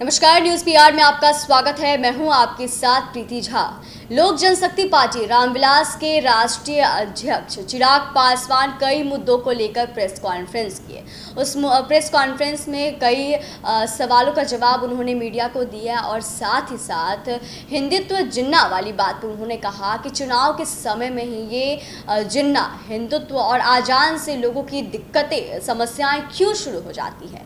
नमस्कार, news PR में आपका स्वागत है। मैं हूं आपके साथ प्रीति झा। लोक जनशक्ति पार्टी रामविलास के राष्ट्रीय अध्यक्ष चिराग पासवान कई मुद्दों को लेकर प्रेस कॉन्फ्रेंस किए। उस प्रेस कॉन्फ्रेंस में कई सवालों का जवाब उन्होंने मीडिया को दिया और साथ ही साथ हिंदुत्व जिन्ना वाली बात पर उन्होंने कहा कि चुनाव के समय में ही ये जिन्ना हिंदुत्व और आजान से लोगों की दिक्कतें समस्याएं क्यों शुरू हो जाती है।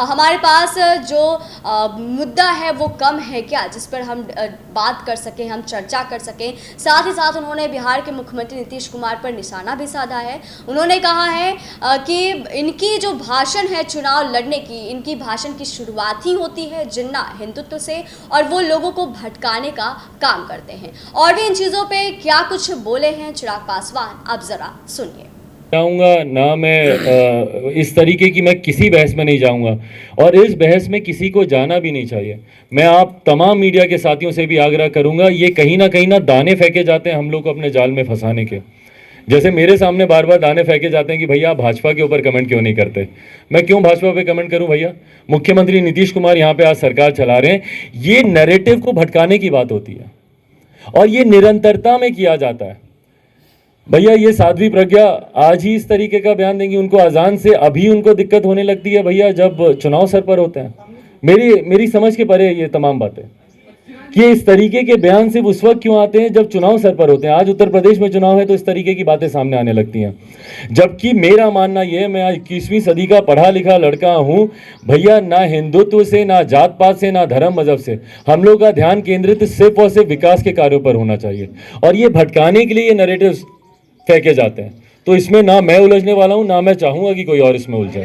हमारे पास जो मुद्दा है वो कम है क्या जिस पर हम बात कर सकें, हम चर्चा कर सकें। साथ ही साथ उन्होंने बिहार के मुख्यमंत्री नीतीश कुमार पर निशाना भी साधा है। उन्होंने कहा है कि इनकी जो भाषण है चुनाव लड़ने की, इनकी भाषण की शुरुआत ही होती है जिन्ना हिंदुत्व से और वो लोगों को भटकाने का काम करते हैं। और भी इन चीज़ों पे क्या कुछ बोले हैं चिराग पासवान, आप ज़रा सुनिए। जाऊंगा ना मैं इस तरीके की मैं किसी बहस में नहीं जाऊंगा और इस बहस में किसी को जाना भी नहीं चाहिए। मैं आप तमाम मीडिया के साथियों से भी आग्रह करूंगा, ये कहीं ना दाने फेंके जाते हैं हम लोग को अपने जाल में फंसाने के। जैसे मेरे सामने बार बार दाने फेंके जाते हैं कि भैया आप भाजपा के ऊपर कमेंट क्यों नहीं करते। मैं क्यों भाजपा पे कमेंट करूं भैया? मुख्यमंत्री नीतीश कुमार यहाँ पे आज सरकार चला रहे हैं। ये नैरेटिव को भटकाने की बात होती है और ये निरंतरता में किया जाता है। भैया ये साध्वी प्रज्ञा आज ही इस तरीके का बयान देंगी, उनको अजान से अभी उनको दिक्कत होने लगती है भैया जब चुनाव सर पर होते हैं। मेरी समझ के परे ये तमाम बातें कि इस तरीके के बयान सिर्फ उस वक्त क्यों आते हैं जब चुनाव सर पर होते हैं। आज उत्तर प्रदेश में चुनाव है तो इस तरीके की बातें सामने आने लगती हैं। जबकि मेरा मानना यह है, मैं आज 21वीं सदी का पढ़ा लिखा लड़का हूं भैया, ना हिंदुत्व से, ना जात पात से, ना धर्म मजहब से हम लोग का ध्यान केंद्रित सिर्फ और सिर्फ विकास के कार्यों पर होना चाहिए। और ये भटकाने के लिए ये नैरेटिव फेंके जाते हैं, तो इसमें ना मैं उलझने वाला हूं, ना मैं चाहूंगा कि कोई और इसमें उलझे।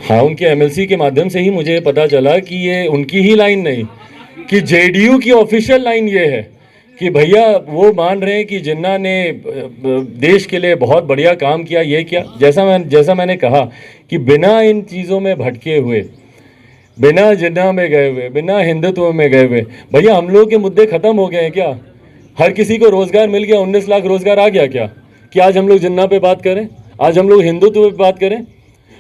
हाँ, उनके एमएलसी के माध्यम से ही मुझे पता चला कि ये उनकी ही लाइन नहीं, कि जेडीयू की ऑफिशियल लाइन ये है कि भैया वो मान रहे हैं कि जिन्ना ने देश के लिए बहुत बढ़िया काम किया। ये क्या, जैसा मैंने कहा कि बिना इन चीज़ों में भटके हुए, बिना जिन्ना में गए हुए, बिना हिंदुत्व में गए हुए, भैया हम लोग के मुद्दे खत्म हो गए हैं क्या? हर किसी को रोजगार मिल गया, 19 लाख रोजगार आ गया क्या? कि आज हम लोग जिन्ना पे बात करें, आज हम लोग हिंदुत्व पे बात करें?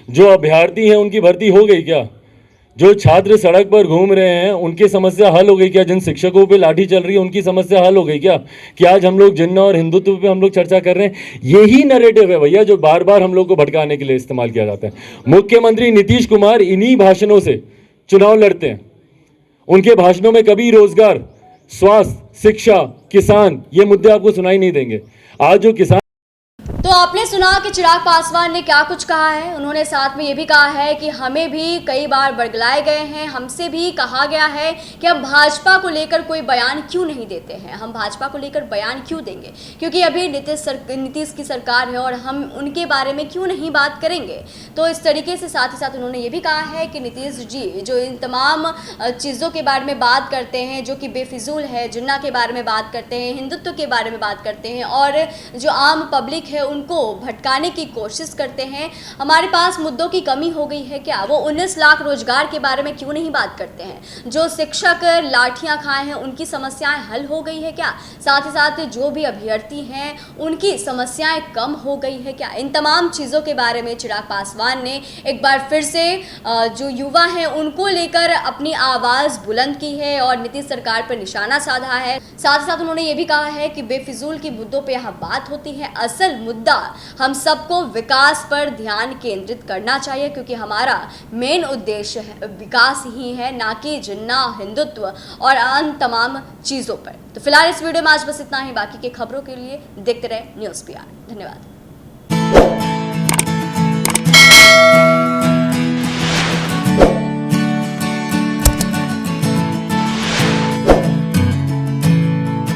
जो अभ्यर्थी हैं उनकी भर्ती हो गई क्या? जो छात्र सड़क पर घूम रहे हैं उनकी समस्या हल हो गई क्या? जिन शिक्षकों पे लाठी चल रही है उनकी समस्या हल हो गई क्या? कि आज हम लोग जिन्ना और हिंदुत्व पे हम लोग चर्चा कर रहे हैं। यही नैरेटिव है भैया जो बार बार हम लोग को भटकाने के लिए इस्तेमाल किया जाता है। मुख्यमंत्री नीतीश कुमार इन्हीं भाषणों से चुनाव लड़ते हैं। उनके भाषणों में कभी रोजगार, स्वास्थ्य, शिक्षा, किसान, ये मुद्दे आपको सुनाई नहीं देंगे। आज जो किसान, तो आपने सुना कि चिराग पासवान ने क्या कुछ कहा है। उन्होंने साथ में ये भी कहा है कि हमें भी कई बार बरगलाए गए हैं, हमसे भी कहा गया है कि हम भाजपा को लेकर कोई बयान क्यों नहीं देते हैं, हम भाजपा को लेकर बयान क्यों देंगे, क्योंकि अभी नीतीश की सरकार है और हम उनके बारे में क्यों नहीं बात करेंगे। तो इस तरीके से साथ ही साथ उन्होंने ये भी कहा है कि नीतीश जी जो इन तमाम चीज़ों के बारे में बात करते हैं जो कि बेफिजूल है, जिन्ना के बारे में बात करते हैं, हिंदुत्व के बारे में बात करते हैं और जो आम पब्लिक है उनको भटकाने की कोशिश करते हैं। हमारे पास मुद्दों की कमी हो गई है क्या? वो 19 लाख रोजगार के बारे में क्यों नहीं बात करते हैं? जो शिक्षक लाठियां खाए हैं उनकी समस्याएं हल हो गई है क्या? साथ ही साथ जो भी अभ्यर्थी हैं उनकी समस्याएं कम हो गई है क्या? इन तमाम चीज़ों के बारे में चिराग पासवान ने एक बार फिर से जो युवा हैं उनको लेकर अपनी आवाज़ बुलंद की है और नीतीश सरकार पर निशाना साधा है। साथ ही साथ उन्होंने ये भी कहा है कि बेफिजूल की मुद्दों पर यहाँ बात होती है, असल मुद्दा हम सबको विकास पर ध्यान केंद्रित करना चाहिए, क्योंकि हमारा मेन उद्देश्य विकास ही है, ना कि जिन्ना, हिंदुत्व और अन्य तमाम चीज़ों पर। तो फिलहाल इस वीडियो में आज बस इतना ही। बाकी के खबरों के लिए देखते रहे न्यूज़ पीआर। धन्यवाद।